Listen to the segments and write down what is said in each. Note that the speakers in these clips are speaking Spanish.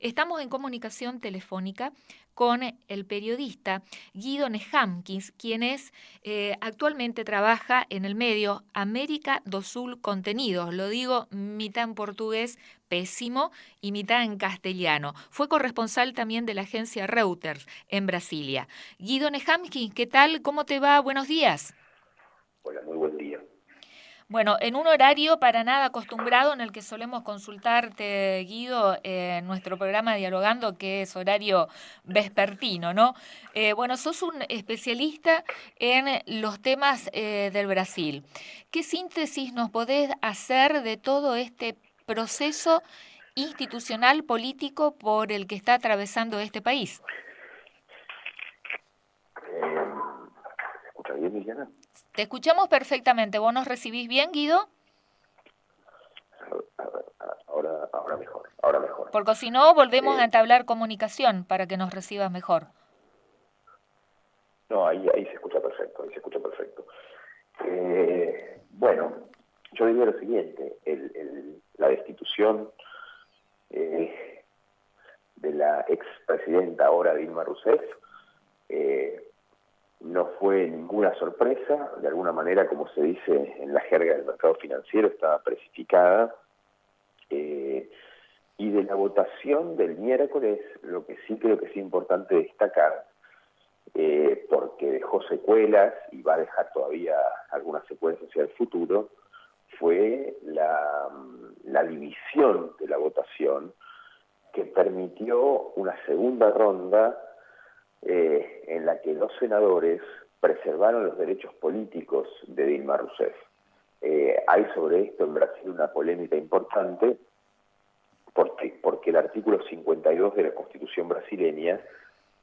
Estamos en comunicación telefónica con el periodista Guido Nehamkins, quien actualmente trabaja en el medio América do Sul Contenidos. Lo digo mitad en portugués, pésimo, y mitad en castellano. Fue corresponsal también de la agencia Reuters en Brasilia. Guido Nehamkins, ¿qué tal? ¿Cómo te va? Buenos días. Hola, muy buen día. Bueno, en un horario para nada acostumbrado en el que solemos consultarte, Guido, en nuestro programa Dialogando, que es horario vespertino, ¿no? Bueno, sos un especialista en los temas del Brasil. ¿Qué síntesis nos podés hacer de todo este proceso institucional político por el que está atravesando este país? ¿Se escucha bien, Liliana? Te escuchamos perfectamente. ¿Vos nos recibís bien, Guido? Ahora mejor, ahora mejor. Porque si no, volvemos a Eh, entablar comunicación para que nos recibas mejor. no, ahí se escucha perfecto, ahí se escucha perfecto. Bueno, yo diría lo siguiente, la destitución de la expresidenta ahora Dilma Rousseff no fue ninguna sorpresa, de alguna manera, como se dice en la jerga del mercado financiero, estaba precificada. Y de la votación del miércoles, lo que sí creo que es importante destacar, porque dejó secuelas y va a dejar todavía algunas secuelas hacia el futuro, fue la división de la votación que permitió una segunda ronda en la que los senadores preservaron los derechos políticos de Dilma Rousseff. Hay sobre esto en Brasil una polémica importante, porque el artículo 52 de la Constitución brasileña,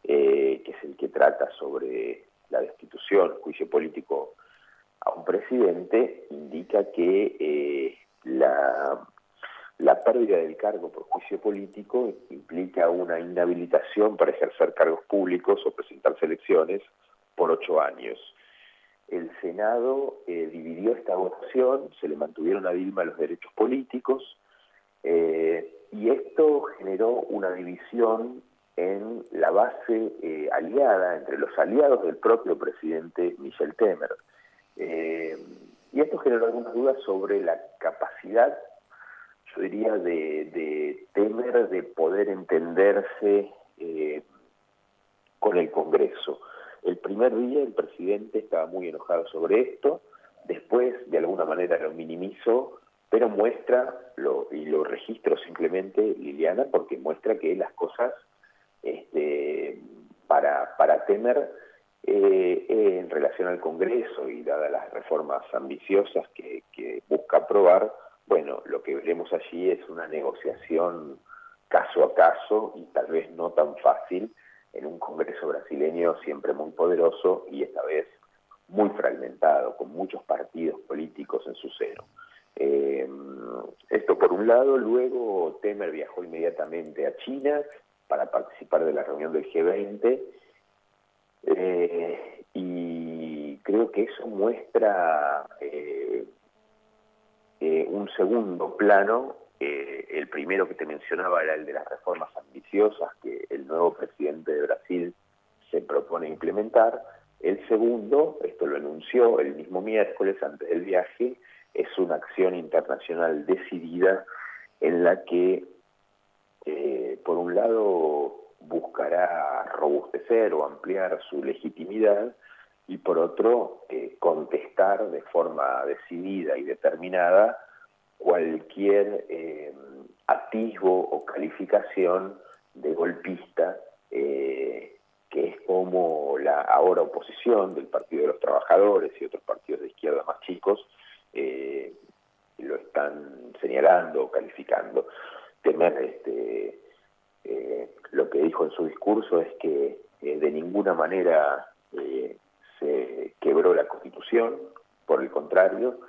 que es el que trata sobre la destitución, juicio político a un presidente, indica que la pérdida del cargo por juicio político implica una inhabilitación para ejercer cargos públicos o presentarse a elecciones por 8 años. El Senado dividió esta votación, se le mantuvieron a Dilma los derechos políticos, y esto generó una división en la base aliada, entre los aliados del propio presidente Michel Temer. Y esto generó algunas dudas sobre la capacidad, yo diría, de Temer de poder entenderse con el Congreso. El primer día el presidente estaba muy enojado sobre esto, después de alguna manera lo minimizó, pero muestra, y lo registro simplemente, Liliana, porque muestra que las cosas para Temer, en relación al Congreso y dadas las reformas ambiciosas que busca aprobar, bueno, lo que veremos allí es una negociación caso a caso y tal vez no tan fácil en un Congreso brasileño siempre muy poderoso y esta vez muy fragmentado, con muchos partidos políticos en su seno. Esto por un lado. Luego Temer viajó inmediatamente a China para participar de la reunión del G20, y creo que eso muestra un segundo plano. El primero que te mencionaba era el de las reformas ambiciosas que el nuevo presidente de Brasil se propone implementar. El segundo, esto lo anunció el mismo miércoles antes del viaje, es una acción internacional decidida en la que, por un lado, buscará robustecer o ampliar su legitimidad y por otro, contestar de forma decidida y determinada cualquier atisbo o calificación de golpista, que es como la ahora oposición del Partido de los Trabajadores y otros partidos de izquierda más chicos lo están señalando o calificando. Temer, lo que dijo en su discurso es que de ninguna manera se quebró la Constitución, por el contrario,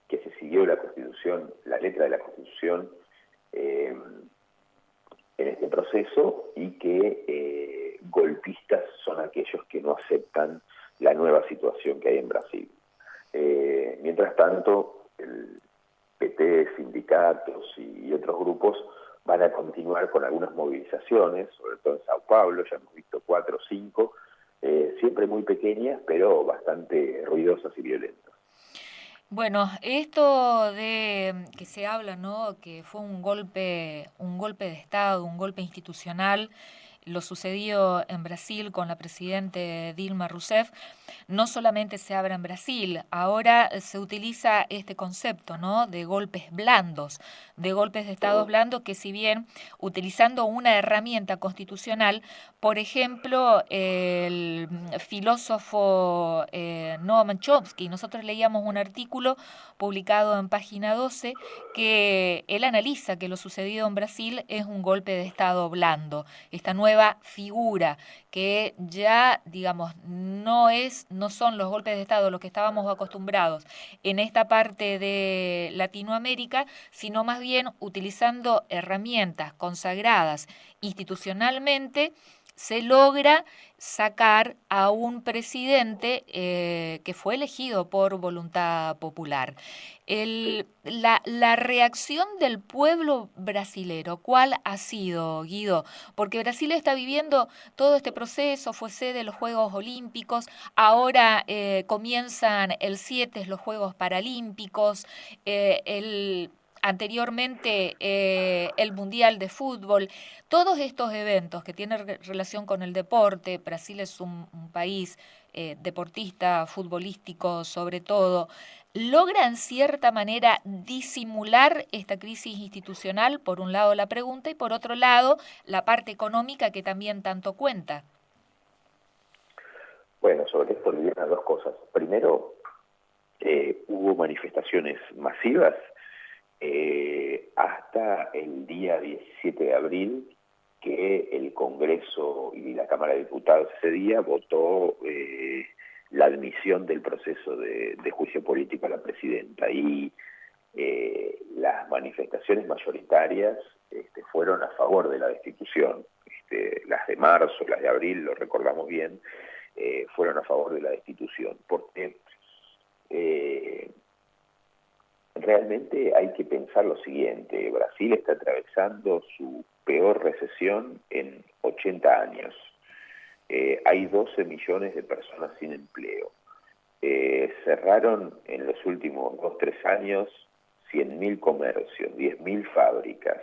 que se siguió la Constitución, la letra de la Constitución en este proceso, y que golpistas son aquellos que no aceptan la nueva situación que hay en Brasil. Mientras tanto, el PT, sindicatos y otros grupos van a continuar con algunas movilizaciones, sobre todo en Sao Paulo, ya hemos visto 4 o 5, siempre muy pequeñas, pero bastante ruidosas y violentas. Bueno, esto de que se habla, ¿no? Que fue un golpe de Estado, un golpe institucional, lo sucedido en Brasil con la presidente Dilma Rousseff. No solamente se habla en Brasil, ahora se utiliza este concepto, ¿no? De golpes blandos, de golpes de Estado blandos que, si bien utilizando una herramienta constitucional, por ejemplo, el filósofo Noam Chomsky, nosotros leíamos un artículo publicado en Página 12 que él analiza que lo sucedido en Brasil es un golpe de Estado blando, esta nueva figura que ya, digamos, no son los golpes de Estado los que estábamos acostumbrados en esta parte de Latinoamérica, sino más bien utilizando herramientas consagradas institucionalmente, se logra sacar a un presidente que fue elegido por voluntad popular. Sí. La reacción del pueblo brasilero, ¿cuál ha sido, Guido? Porque Brasil está viviendo todo este proceso, fue sede de los Juegos Olímpicos, ahora comienzan el 7 los Juegos Paralímpicos, anteriormente el Mundial de Fútbol, todos estos eventos que tienen relación con el deporte. Brasil es un país deportista, futbolístico sobre todo, logra en cierta manera disimular esta crisis institucional, por un lado la pregunta, y por otro lado la parte económica que también tanto cuenta. Bueno, sobre esto Liliana, dos cosas. Primero, hubo manifestaciones masivas hasta el día 17 de abril, que el Congreso y la Cámara de Diputados ese día votó la admisión del proceso de juicio político a la presidenta. Y las manifestaciones mayoritarias fueron a favor de la destitución. Las de marzo, las de abril, lo recordamos bien, fueron a favor de la destitución, porque realmente hay que pensar lo siguiente: Brasil está atravesando su peor recesión en 80 años. Hay 12 millones de personas sin empleo. Cerraron en los últimos 2-3 años 100.000 comercios, 10.000 fábricas.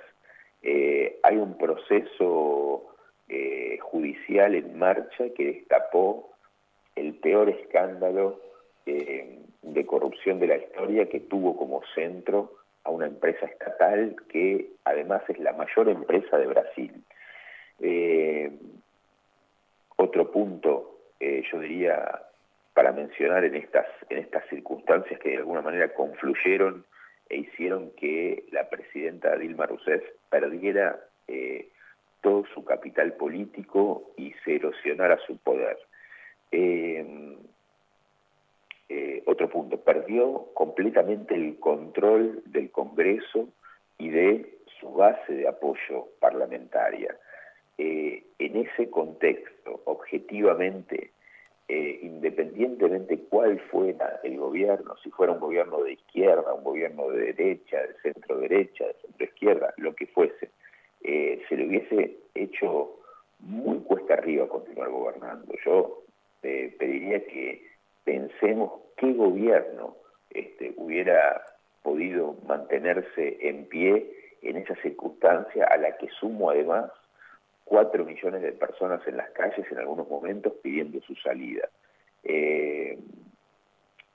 Hay un proceso judicial en marcha que destapó el peor escándalo de corrupción de la historia, que tuvo como centro a una empresa estatal que además es la mayor empresa de Brasil. Otro punto, yo diría, para mencionar en estas circunstancias que de alguna manera confluyeron e hicieron que la presidenta Dilma Rousseff perdiera todo su capital político y se erosionara su poder. Otro punto, perdió completamente el control del Congreso y de su base de apoyo parlamentaria. En ese contexto, objetivamente, independientemente cuál fuera el gobierno, si fuera un gobierno de izquierda, un gobierno de derecha, de centro derecha, de centro izquierda, lo que fuese, se le hubiese hecho muy cuesta arriba continuar gobernando. Yo pediría que pensemos qué gobierno hubiera podido mantenerse en pie en esa circunstancia, a la que sumo además 4 millones de personas en las calles en algunos momentos pidiendo su salida.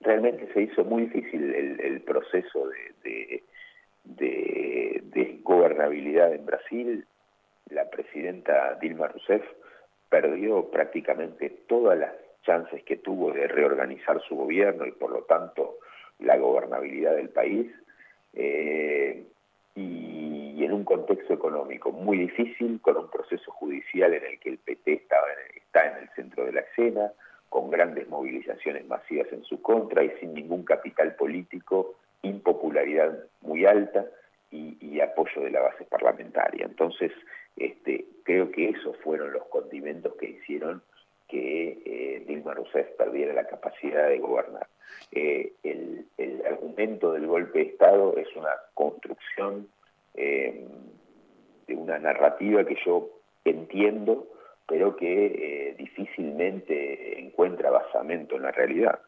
Realmente se hizo muy difícil el proceso de gobernabilidad en Brasil. La presidenta Dilma Rousseff perdió prácticamente todas las chances que tuvo de reorganizar su gobierno y por lo tanto la gobernabilidad del país, y en un contexto económico muy difícil, con un proceso judicial en el que el PT está en el centro de la escena, con grandes movilizaciones masivas en su contra y sin ningún capital político, impopularidad muy alta y apoyo de la base parlamentaria. Entonces, creo que esos fueron los condimentos que hicieron que Dilma Rousseff perdiera la capacidad de gobernar. El argumento del golpe de Estado es una construcción una narrativa que yo entiendo, pero que difícilmente encuentra basamento en la realidad.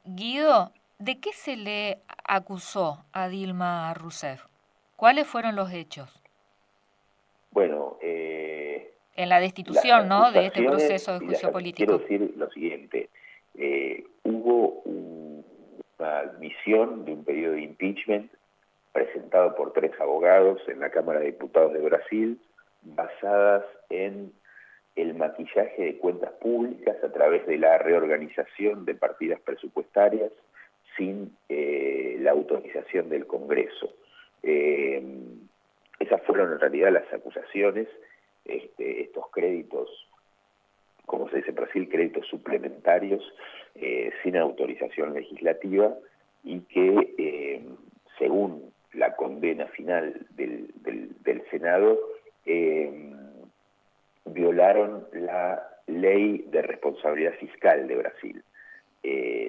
Guido, ¿de qué se le acusó a Dilma Rousseff? ¿Cuáles fueron los hechos? Bueno, En la las destitución, ¿no?, de este acusaciones proceso de y juicio quiero político. decir lo siguiente, hubo una admisión de un pedido de impeachment presentado por 3 abogados en la Cámara de Diputados de Brasil, basadas en el maquillaje de cuentas públicas a través de la reorganización de partidas presupuestarias sin la autorización del Congreso. Esas fueron en realidad las acusaciones, estos créditos, como se dice en Brasil, créditos suplementarios sin autorización legislativa, y que según la condena final del Senado, violaron la ley de responsabilidad fiscal de Brasil.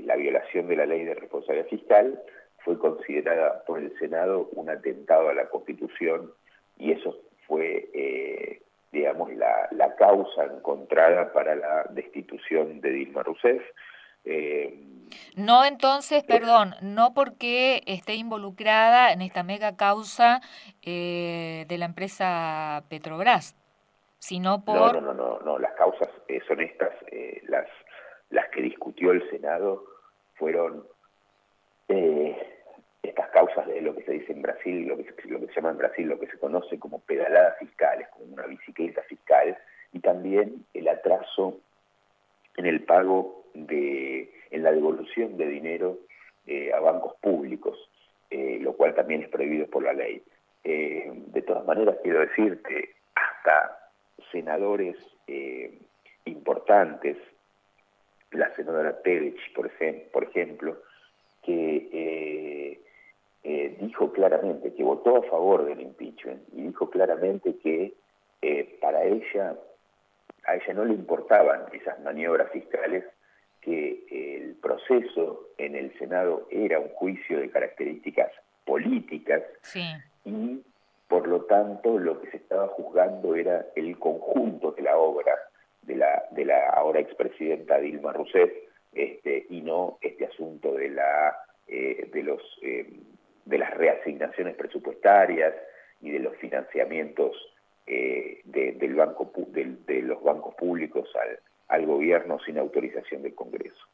La violación de la ley de responsabilidad fiscal fue considerada por el Senado un atentado a la Constitución, y eso fue, digamos, la causa encontrada para la destitución de Dilma Rousseff. No, entonces, perdón, no porque esté involucrada en esta mega causa de la empresa Petrobras, sino No, por... las causas son estas, las que discutió el Senado fueron estas causas de lo que se dice en Brasil, lo que se llama en Brasil, lo que se conoce como pedaladas fiscales, como una bicicleta fiscal, y también el atraso en el pago en la devolución de dinero a bancos públicos, lo cual también es prohibido por la ley. De todas maneras, quiero decirte, hasta senadores importantes, la senadora Tevech, por ejemplo, que dijo claramente, que votó a favor del impeachment, y dijo claramente que a ella no le importaban esas maniobras fiscales, que el proceso en el Senado era un juicio de características políticas, Sí. y por lo tanto lo que se estaba juzgando era el conjunto de la obra de la ahora expresidenta Dilma Rousseff, y no este asunto de las reasignaciones presupuestarias y de los financiamientos de los bancos públicos al gobierno sin autorización del Congreso.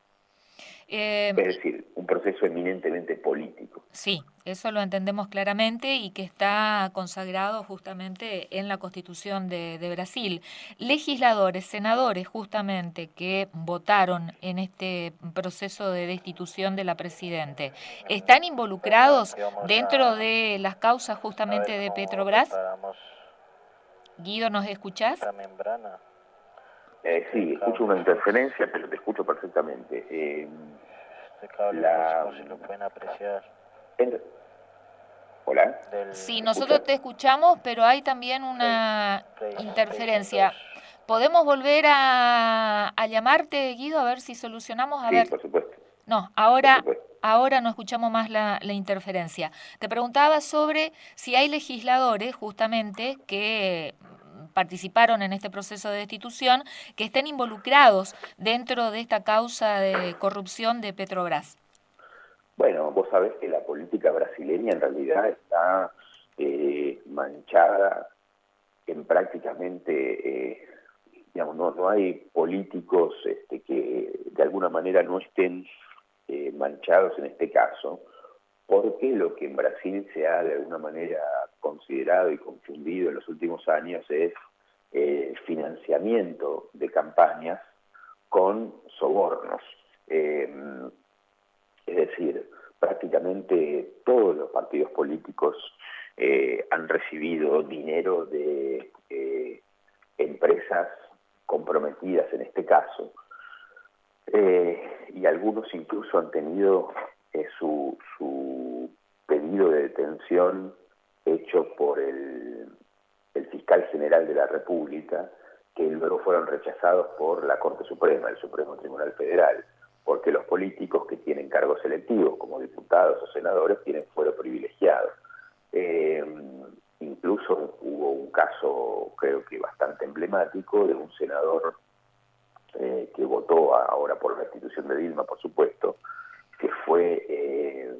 Es decir, un proceso eminentemente político. Sí, eso lo entendemos claramente y que está consagrado justamente en la Constitución de Brasil. Legisladores, senadores justamente que votaron en este proceso de destitución de la Presidente, ¿están involucrados dentro de las causas justamente de Petrobras? Guido, ¿nos escuchás? Sí, escucho una interferencia, pero te escucho perfectamente. Este cable músico, si lo pueden apreciar. ¿Hola? Sí, nosotros te escuchamos, pero hay también una interferencia. ¿Podemos volver a llamarte, Guido, a ver si solucionamos? A Sí, ver. por supuesto. No, Por supuesto. ahora no escuchamos más la interferencia. Te preguntaba sobre si hay legisladores justamente que participaron en este proceso de destitución que estén involucrados dentro de esta causa de corrupción de Petrobras. Bueno, vos sabés que la política brasileña en realidad está manchada en prácticamente, digamos, no hay políticos que de alguna manera no estén manchados en este caso, porque lo que en Brasil se ha de alguna manera considerado y confundido en los últimos años es financiamiento de campañas con sobornos. Es decir, prácticamente todos los partidos políticos han recibido dinero de empresas comprometidas en este caso, y algunos incluso han tenido su pedido de detención hecho por el fiscal general de la República, que luego fueron rechazados por la Corte Suprema, el Supremo Tribunal Federal, porque los políticos que tienen cargos selectivos, como diputados o senadores, tienen fuero privilegiado. incluso hubo un caso, creo que bastante emblemático, de un senador que votó ahora por la destitución de Dilma, por supuesto, que fue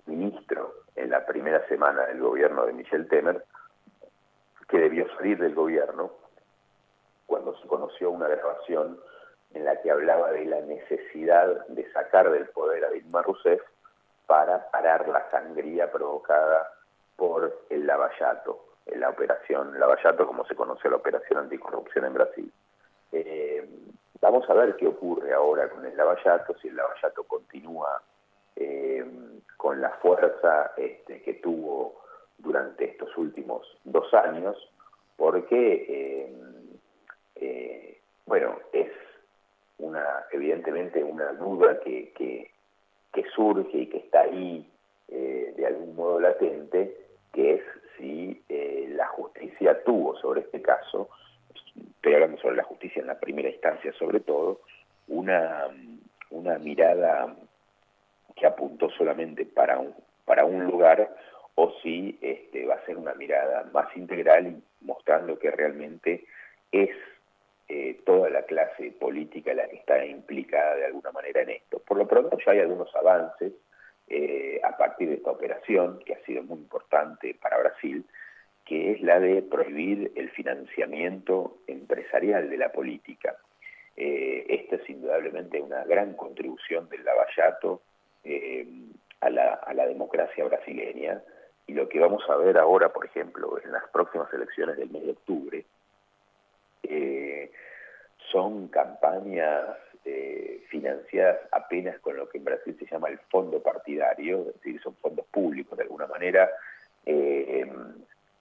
ministro en la primera semana del gobierno de Michel Temer, que debió salir del gobierno cuando se conoció una grabación en la que hablaba de la necesidad de sacar del poder a Dilma Rousseff para parar la sangría provocada por el Lavallato, la operación Lavallato, como se conoce la operación anticorrupción en Brasil. Vamos a ver qué ocurre ahora con el Lavallato, si el Lavallato continúa con la fuerza que tuvo durante estos últimos 2 años, porque, bueno, es evidentemente una duda que surge y que está ahí de algún modo latente, que es si la justicia tuvo sobre este caso, estoy hablando sobre la justicia en la primera instancia sobre todo, una mirada que apuntó solamente para un lugar, o si va a ser una mirada más integral y mostrando que realmente es toda la clase política la que está implicada de alguna manera en esto. Por lo pronto ya hay algunos avances a partir de esta operación, que ha sido muy importante para Brasil, que es la de prohibir el financiamiento empresarial de la política. Esta es indudablemente una gran contribución del Lavallato a la democracia brasileña, y lo que vamos a ver ahora, por ejemplo, en las próximas elecciones del mes de octubre, son campañas financiadas apenas con lo que en Brasil se llama el fondo partidario, es decir, son fondos públicos de alguna manera, que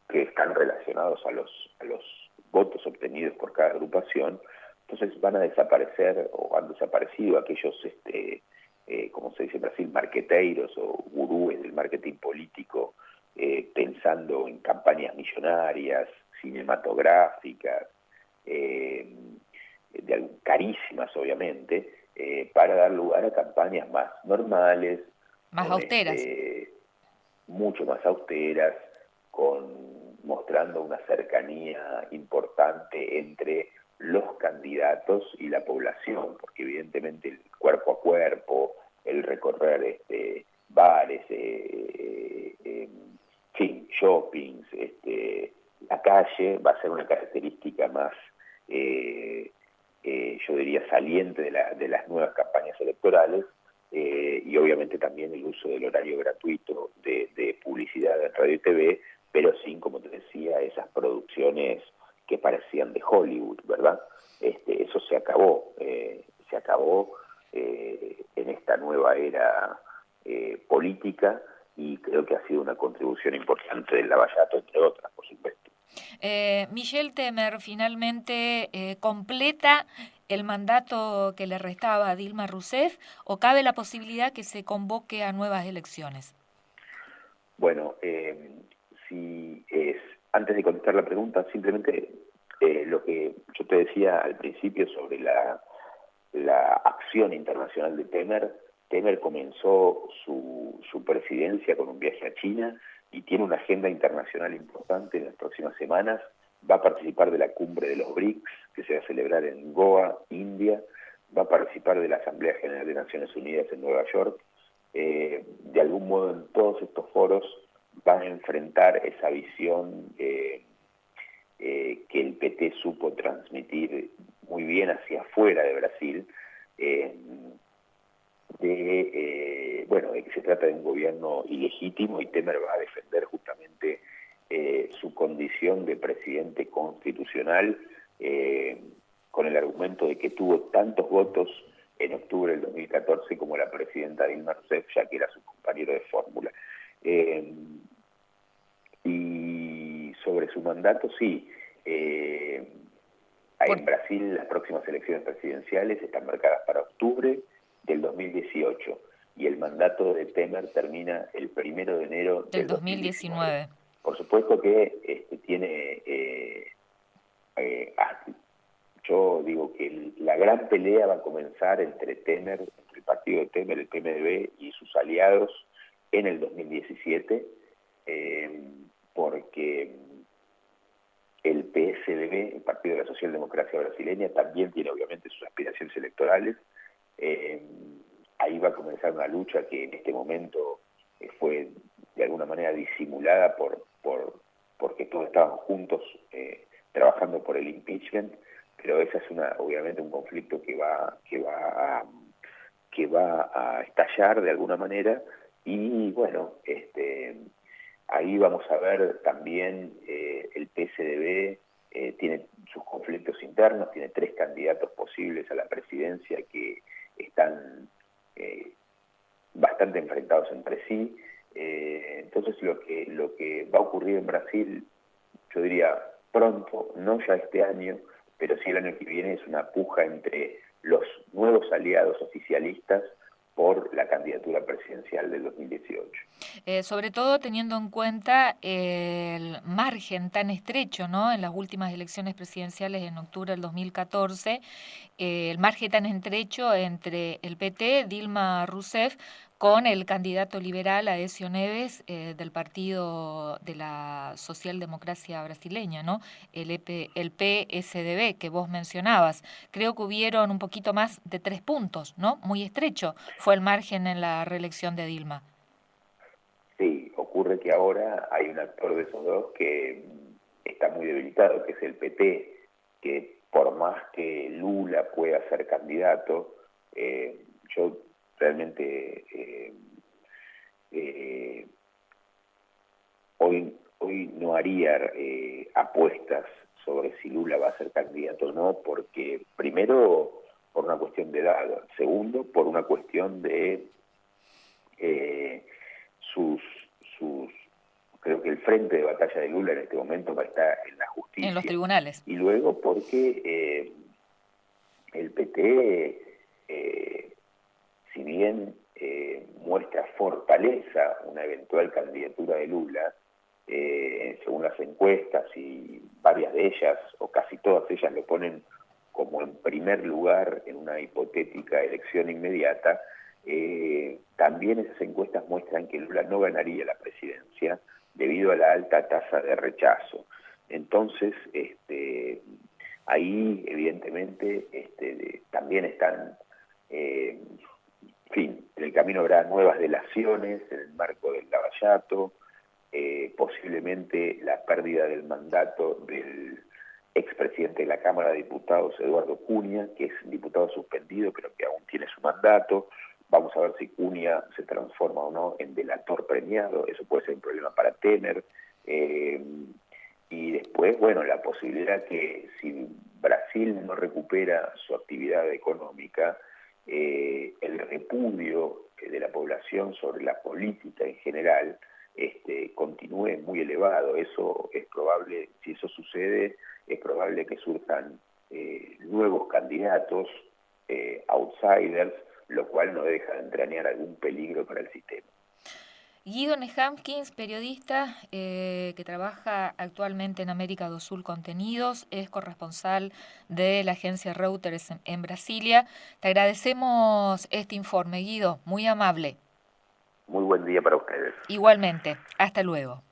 están relacionados a los votos obtenidos por cada agrupación. Entonces van a desaparecer, o han desaparecido aquellos, como se dice en Brasil, marqueteiros o gurúes del marketing político, pensando en campañas millonarias, cinematográficas, carísimas obviamente, para dar lugar a campañas más normales, más austeras. Mucho más austeras, mostrando una cercanía importante entre los candidatos y la población, porque evidentemente el cuerpo a cuerpo, el recorrer bares, shoppings, la calle va a ser una característica más, yo diría, saliente de las nuevas campañas electorales, y obviamente también el uso del horario gratuito de publicidad en radio y TV, pero sin, como te decía, esas producciones que parecían de Hollywood, ¿verdad? Eso se acabó en esta nueva era política, y creo que ha sido una contribución importante del Lavallato, entre otras, por supuesto. Michel Temer finalmente completa el mandato que le restaba a Dilma Rousseff, ¿o cabe la posibilidad que se convoque a nuevas elecciones? Bueno, antes de contestar la pregunta, simplemente lo que yo te decía al principio sobre la acción internacional de Temer comenzó su presidencia con un viaje a China y tiene una agenda internacional importante en las próximas semanas. Va a participar de la cumbre de los BRICS, que se va a celebrar en Goa, India. Va a participar de la Asamblea General de Naciones Unidas en Nueva York. De algún modo, en todos estos foros van a enfrentar esa visión que el PT supo transmitir muy bien hacia afuera de Brasil, de que se trata de un gobierno ilegítimo, y Temer va a defender justamente su condición de presidente constitucional, con el argumento de que tuvo tantos votos en octubre del 2014 como la presidenta Dilma Rousseff, ya que era su compañero de fórmula. Y sobre su mandato, sí, en Brasil las próximas elecciones presidenciales están marcadas para octubre del 2018, y el mandato de Temer termina el 1 de enero del 2019. Por supuesto que tiene, yo digo que la gran pelea va a comenzar entre el partido de Temer, el PMDB y sus aliados en el 2017, porque el PSDB, el Partido de la Socialdemocracia Brasileña, también tiene obviamente sus aspiraciones electorales. Ahí va a comenzar una lucha que en este momento fue de alguna manera disimulada porque todos estaban juntos trabajando por el impeachment, pero esa es obviamente un conflicto que va a estallar de alguna manera. Y bueno, ahí vamos a ver también el PSDB tiene sus conflictos internos, tiene 3 candidatos posibles a la presidencia que están bastante enfrentados entre sí. Entonces lo que va a ocurrir en Brasil, yo diría pronto, no ya este año, pero sí el año que viene, es una puja entre los nuevos aliados oficialistas por la candidatura presidencial del 2018. Sobre todo teniendo en cuenta el margen tan estrecho, ¿no? En las últimas elecciones presidenciales en octubre del 2014, el margen tan estrecho entre el PT, Dilma Rousseff, con el candidato liberal Aécio Neves del Partido de la Socialdemocracia Brasileña, ¿no? El PSDB que vos mencionabas. Creo que hubieron un poquito más de 3 puntos, ¿no? Muy estrecho fue el margen en la reelección de Dilma. Sí, ocurre que ahora hay un actor de esos dos que está muy debilitado, que es el PT, que por más que Lula pueda ser candidato, yo realmente hoy no haría apuestas sobre si Lula va a ser candidato o no, porque primero por una cuestión de edad, segundo por una cuestión de creo que el frente de batalla de Lula en este momento va a estar en la justicia. En los tribunales. Y luego porque el PT, si bien muestra fortaleza una eventual candidatura de Lula, según las encuestas, y varias de ellas, o casi todas ellas, lo ponen como en primer lugar en una hipotética elección inmediata, también esas encuestas muestran que Lula no ganaría la presidencia debido a la alta tasa de rechazo. Entonces, ahí evidentemente también están, en fin, en el camino habrá nuevas delaciones en el marco del Lavallato, posiblemente la pérdida del mandato del expresidente de la Cámara de Diputados, Eduardo Cunha, que es diputado suspendido, pero que aún tiene su mandato. Vamos a ver si Cunha se transforma o no en delator premiado, eso puede ser un problema para Temer. Y después, bueno, la posibilidad que si Brasil no recupera su actividad económica, el repudio de la población sobre la política en general continúe muy elevado. Eso es probable, si eso sucede, es probable que surjan nuevos candidatos, outsiders, lo cual no deja de entrañar algún peligro para el sistema. Guido Nehamkins, periodista que trabaja actualmente en América do Sul Contenidos, es corresponsal de la agencia Reuters en Brasilia. Te agradecemos este informe, Guido, muy amable. Muy buen día para ustedes. Igualmente, hasta luego.